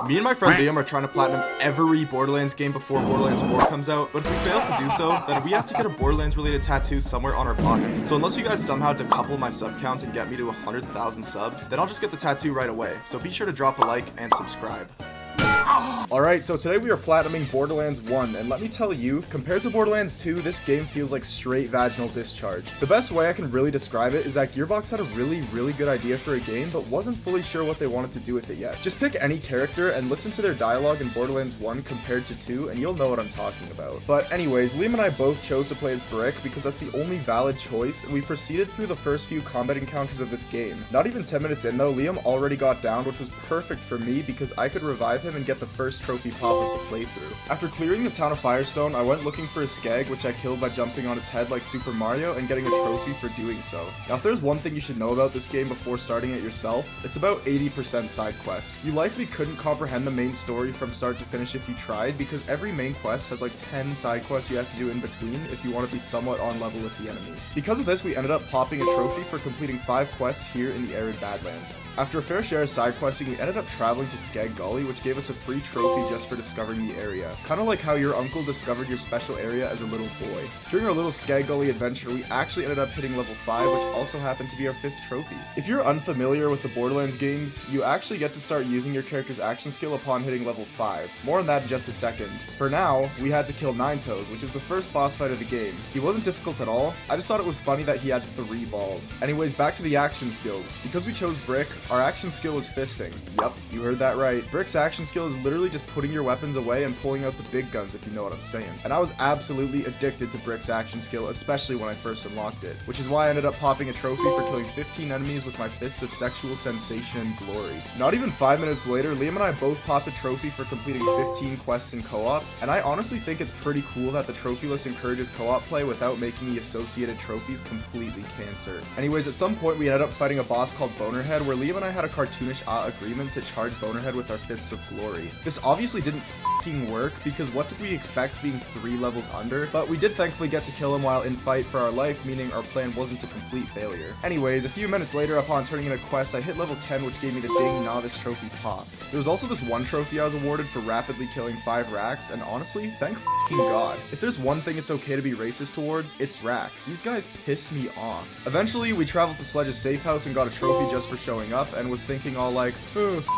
Me and my friend Liam are trying to platinum every Borderlands game before Borderlands 4 comes out, but if we fail to do so, then we have to get a Borderlands related tattoo somewhere on our bodies. So unless you guys somehow decouple my sub count and get me to 100,000 subs, then I'll just get the tattoo right away. So be sure to drop a like and subscribe. Alright, so today we are platinuming Borderlands 1, and let me tell you, compared to Borderlands 2, this game feels like straight vaginal discharge. The best way I can really describe it is that Gearbox had a really good idea for a game, but wasn't fully sure what they wanted to do with it yet. Just pick any character and listen to their dialogue in Borderlands 1 compared to 2, and you'll know what I'm talking about. But anyways, Liam and I both chose to play as Brick because that's the only valid choice, and we proceeded through the first few combat encounters of this game. Not even 10 minutes in though, Liam already got downed, which was perfect for me because I could revive him and get the first trophy pop of the playthrough. After clearing the town of Firestone, I went looking for a skeg, which I killed by jumping on its head like Super Mario and getting a trophy for doing so. Now if there's one thing you should know about this game before starting it yourself, it's about 80% side quest. You likely couldn't comprehend the main story from start to finish if you tried, because every main quest has like 10 side quests you have to do in between if you want to be somewhat on level with the enemies. Because of this, we ended up popping a trophy for completing 5 quests here in the arid Badlands. After a fair share of side questing, we ended up traveling to Skeg Gully, which gave us a free trophy just for discovering the area. Kinda like how your uncle discovered your special area as a little boy. During our little Skeg Gully adventure, we actually ended up hitting level 5, which also happened to be our 5th trophy. If you're unfamiliar with the Borderlands games, you actually get to start using your character's action skill upon hitting level 5. More on that in just a second. For now, we had to kill Ninetoes, which is the first boss fight of the game. He wasn't difficult at all, I just thought it was funny that he had 3 balls. Anyways, back to the action skills. Because we chose Brick, our action skill was fisting. Yup, you heard that right. Brick's action skill is literally just putting your weapons away and pulling out the big guns, if you know what I'm saying. And I was absolutely addicted to Brick's action skill, especially when I first unlocked it, which is why I ended up popping a trophy for killing 15 enemies with my fists of sexual sensation and glory. Not even 5 minutes later, Liam and I both popped a trophy for completing 15 quests in co-op, and I honestly think it's pretty cool that the trophy list encourages co-op play without making the associated trophies completely cancer. Anyways, at some point we ended up fighting a boss called Bonerhead, where Liam and I had a cartoonish agreement to charge Bonerhead with our fists of glory. This obviously didn't f***ing work, because what did we expect being 3 levels under? But we did thankfully get to kill him while in fight for our life, meaning our plan wasn't a complete failure. Anyways, a few minutes later, upon turning in a quest, I hit level 10, which gave me the Ding Novice Trophy pop. There was also this one trophy I was awarded for rapidly killing 5 racks, and honestly, thank f***ing God. If there's one thing it's okay to be racist towards, it's rack. These guys piss me off. Eventually, we traveled to Sledge's safe house and got a trophy just for showing up, and was thinking all like,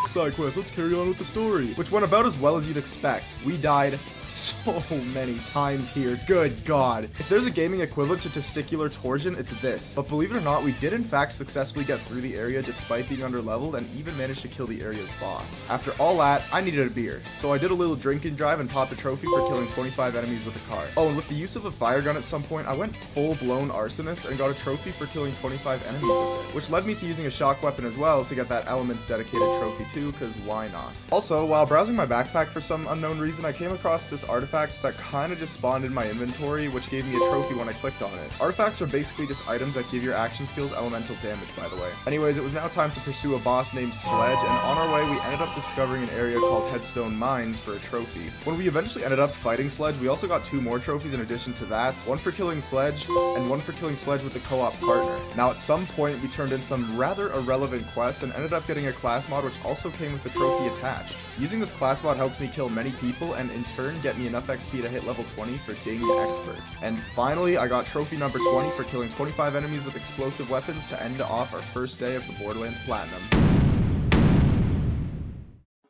side quest, let's carry on with the story. Which went about as well as you'd expect. We died so many times here, good God. If there's a gaming equivalent to testicular torsion, it's this. But believe it or not, we did in fact successfully get through the area despite being underleveled, and even managed to kill the area's boss. After all that, I needed a beer, so I did a little drinking drive and popped a trophy for killing 25 enemies with a car. Oh, and with the use of a fire gun at some point, I went full-blown arsonist and got a trophy for killing 25 enemies with it, which led me to using a shock weapon as well to get that Elements dedicated trophy too, cause why not? Also, while browsing my backpack for some unknown reason, I came across this artifacts that kinda just spawned in my inventory, which gave me a trophy when I clicked on it. Artifacts are basically just items that give your action skills elemental damage, by the way. Anyways, it was now time to pursue a boss named Sledge, and on our way we ended up discovering an area called Headstone Mines for a trophy. When we eventually ended up fighting Sledge, we also got 2 more trophies in addition to that, one for killing Sledge, and one for killing Sledge with a co-op partner. Now at some point we turned in some rather irrelevant quests and ended up getting a class mod which also came with the trophy attached. Using this class mod helped me kill many people and in turn get me enough XP to hit level 20 for Ding Expert. And finally, I got trophy number 20 for killing 25 enemies with explosive weapons to end off our first day of the Borderlands Platinum.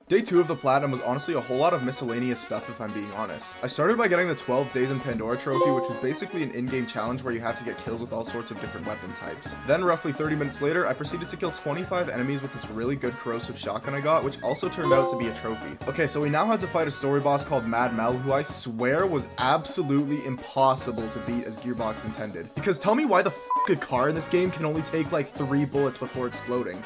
Day 2 of the Platinum was honestly a whole lot of miscellaneous stuff, if I'm being honest. I started by getting the 12 Days in Pandora trophy, which was basically an in-game challenge where you have to get kills with all sorts of different weapon types. Then, roughly 30 minutes later, I proceeded to kill 25 enemies with this really good corrosive shotgun I got, which also turned out to be a trophy. Okay, so we now had to fight a story boss called Mad Mel, who I swear was absolutely impossible to beat as Gearbox intended. Because tell me why the f*** a car in this game can only take like 3 bullets before exploding.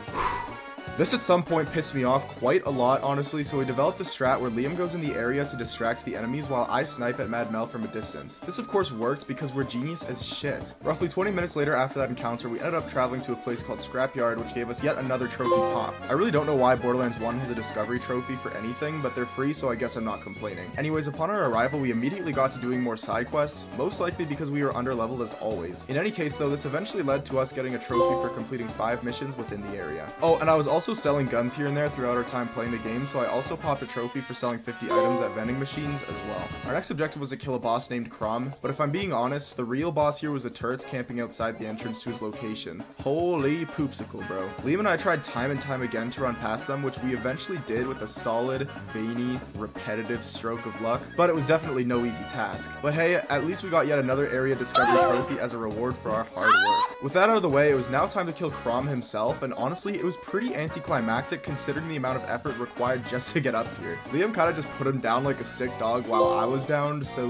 This at some point pissed me off quite a lot, honestly, so we developed a strat where Liam goes in the area to distract the enemies while I snipe at Mad Mel from a distance. This of course worked because we're genius as shit. Roughly 20 minutes later after that encounter, we ended up traveling to a place called Scrapyard, which gave us yet another trophy pop. I really don't know why Borderlands 1 has a discovery trophy for anything, but they're free, so I guess I'm not complaining. Anyways, upon our arrival, we immediately got to doing more side quests, most likely because we were underleveled as always. In any case though, this eventually led to us getting a trophy for completing 5 missions within the area. Oh, and I was also also selling guns here and there throughout our time playing the game, so I also popped a trophy for selling 50 items at vending machines as well. Our next objective was to kill a boss named Crom, but if I'm being honest, the real boss here was the turrets camping outside the entrance to his location. Holy poopsicle, bro. Liam and I tried time and time again to run past them, which we eventually did with a solid, veiny, repetitive stroke of luck, but it was definitely no easy task. But hey, at least we got yet another area discovery trophy as a reward for our hard work. With that out of the way, it was now time to kill Crom himself, and honestly, it was pretty anticlimactic considering the amount of effort required just to get up here. Liam kind of just put him down like a sick dog while I was down, so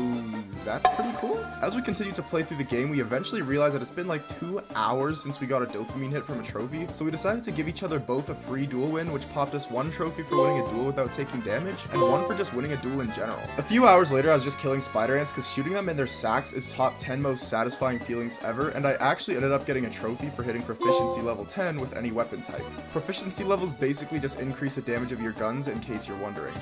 that's pretty cool. As we continue to play through the game, we eventually realized that it's been like 2 hours since we got a dopamine hit from a trophy, so we decided to give each other both a free duel win, which popped us 1 trophy for winning a duel without taking damage, and 1 for just winning a duel in general. A few hours later, I was just killing spider ants because shooting them in their sacks is top 10 most satisfying feelings ever, and I actually ended up getting a trophy for hitting proficiency level 10 with any weapon type. Proficiency levels basically just increase the damage of your guns, in case you're wondering.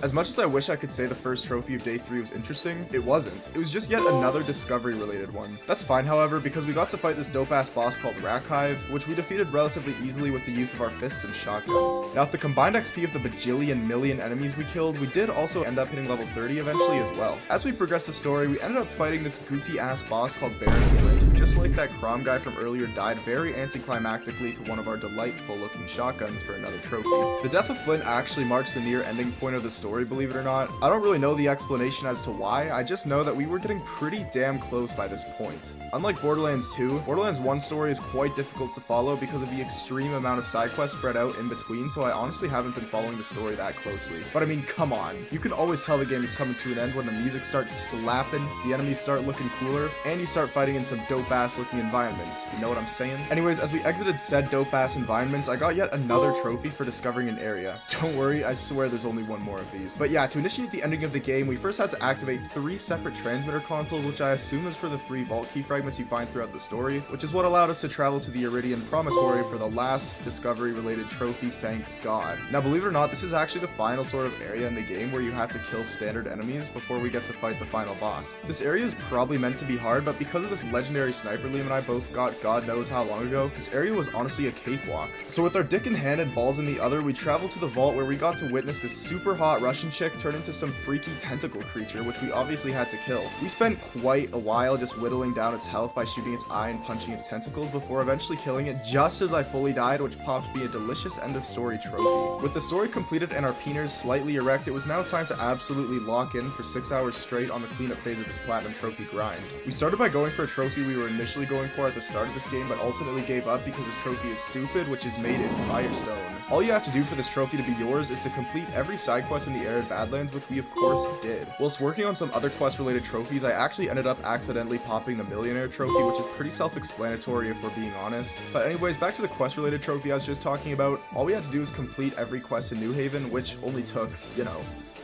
As much as I wish I could say the first trophy of day 3 was interesting, it wasn't. It was just yet another discovery related one. That's fine, however, because we got to fight this dope ass boss called Rakhive, which we defeated relatively easily with the use of our fists and shotguns. Now with the combined XP of the bajillion million enemies we killed, we did also end up hitting level 30 eventually as well. As we progressed the story, we ended up fighting this goofy ass boss called Baron Flint, who just like that Crom guy from earlier died very anticlimactically to one of our delightful looking shotguns for another trophy. The death of Flint actually marks the near ending point of the story, believe it or not. I don't really know the explanation as to why, I just know that we were getting pretty damn close by this point. Unlike Borderlands 2, Borderlands 1 story is quite difficult to follow because of the extreme amount of side quests spread out in between, so I honestly haven't been following the story that closely. But I mean, come on. You can always tell the game is coming to an end when the music starts slapping, the enemies start looking cooler, and you start fighting in some dope ass looking environments. You know what I'm saying? Anyways, as we exited said dope ass environments, I got yet another trophy for discovering an area. Don't worry, I swear there's only 1 more of these. But yeah, to initiate the ending of the game, we first had to activate 3 separate transmitter consoles, which I assume is for the 3 vault key fragments you find throughout the story, which is what allowed us to travel to the Iridian Promontory for the last discovery related trophy, thank god. Now believe it or not, this is actually the final sort of area in the game where you have to kill standard enemies before we get to fight the final boss. This area is probably meant to be hard, but because of this legendary sniper Liam and I both got god knows how long ago, this area was honestly a cakewalk. So with our dick in hand and balls in the other, we traveled to the vault where we got to witness this super hot Russian chick turn into some freaky tentacle creature, which we obviously had to kill. We spent quite a while just whittling down its health by shooting its eye and punching its tentacles before eventually killing it just as I fully died, which popped me a delicious end of story trophy. With the story completed and our peeners slightly erect, it was now time to absolutely lock in for 6 hours straight on the cleanup phase of this platinum trophy grind. We started by going for a trophy we were initially going for at the start of this game, but ultimately gave up because this trophy is stupid, which is made in Firestone. All you have to do for this trophy to be yours is to complete every side quest in the Arid Badlands, which we of course did. Whilst working on some other quest related trophies, I actually ended up accidentally popping the Millionaire trophy, which is pretty self-explanatory if we're being honest. But anyways, back to the quest related trophy I was just talking about. All we had to do is complete every quest in New Haven, which only took,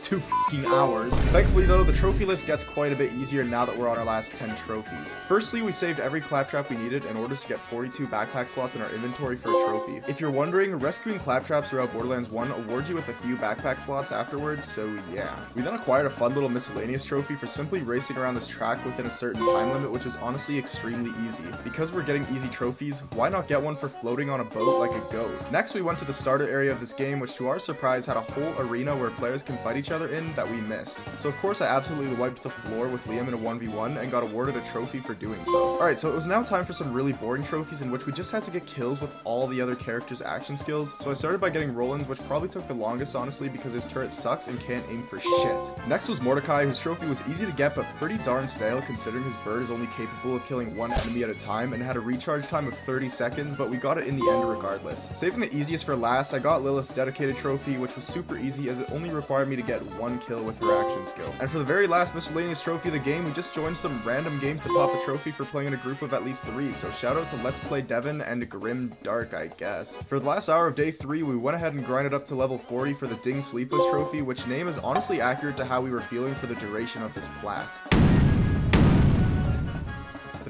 2 fucking hours. Thankfully though, the trophy list gets quite a bit easier now that we're on our last 10 trophies. Firstly, we saved every claptrap we needed in order to get 42 backpack slots in our inventory for a trophy. If you're wondering, rescuing claptraps throughout Borderlands 1 awards you with a few backpack slots afterwards, so yeah. We then acquired a fun little miscellaneous trophy for simply racing around this track within a certain time limit, which was honestly extremely easy. Because we're getting easy trophies, why not get one for floating on a boat like a goat? Next, we went to the starter area of this game, which to our surprise had a whole arena where players can fight each other in that we missed. So of course I absolutely wiped the floor with Liam in a 1v1 and got awarded a trophy for doing so. Alright, so it was now time for some really boring trophies in which we just had to get kills with all the other characters' action skills. So I started by getting Roland's, which probably took the longest honestly because his turret sucks and can't aim for shit. Next was Mordecai, whose trophy was easy to get but pretty darn stale considering his bird is only capable of killing 1 enemy at a time and had a recharge time of 30 seconds, but we got it in the end regardless. Saving the easiest for last, I got Lilith's dedicated trophy, which was super easy as it only required me to get 1 kill with her action skill. And for the very last miscellaneous trophy of the game, we just joined some random game to pop a trophy for playing in a group of at least 3, so shout out to Let's Play Devin and Grim Dark, I guess. For the last hour of day 3, we went ahead and grinded up to level 40 for the Ding Sleepless trophy, which name is honestly accurate to how we were feeling for the duration of this plat.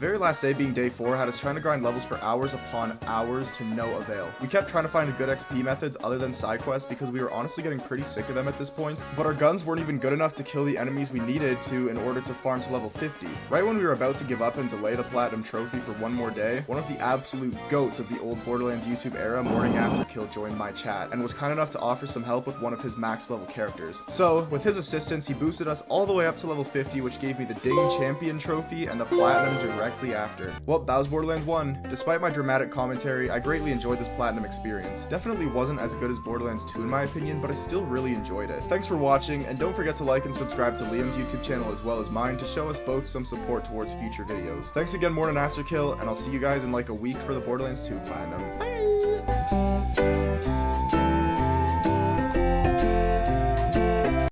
very last day, being day 4, had us trying to grind levels for hours upon hours to no avail. We kept trying to find good XP methods other than side quests because we were honestly getting pretty sick of them at this point, but our guns weren't even good enough to kill the enemies we needed to in order to farm to level 50. Right when we were about to give up and delay the platinum trophy for one more day, one of the absolute goats of the old Borderlands YouTube era, Morning After Kill, joined my chat and was kind enough to offer some help with one of his max level characters. So with his assistance, he boosted us all the way up to level 50, which gave me the Ding Champion trophy and the platinum directly after. Well, that was Borderlands 1. Despite my dramatic commentary, I greatly enjoyed this platinum experience. Definitely wasn't as good as Borderlands 2 in my opinion, but I still really enjoyed it. Thanks for watching, and don't forget to like and subscribe to Liam's YouTube channel as well as mine to show us both some support towards future videos. Thanks again, Morning After Kill, and I'll see you guys in like a week for the Borderlands 2 platinum. Bye!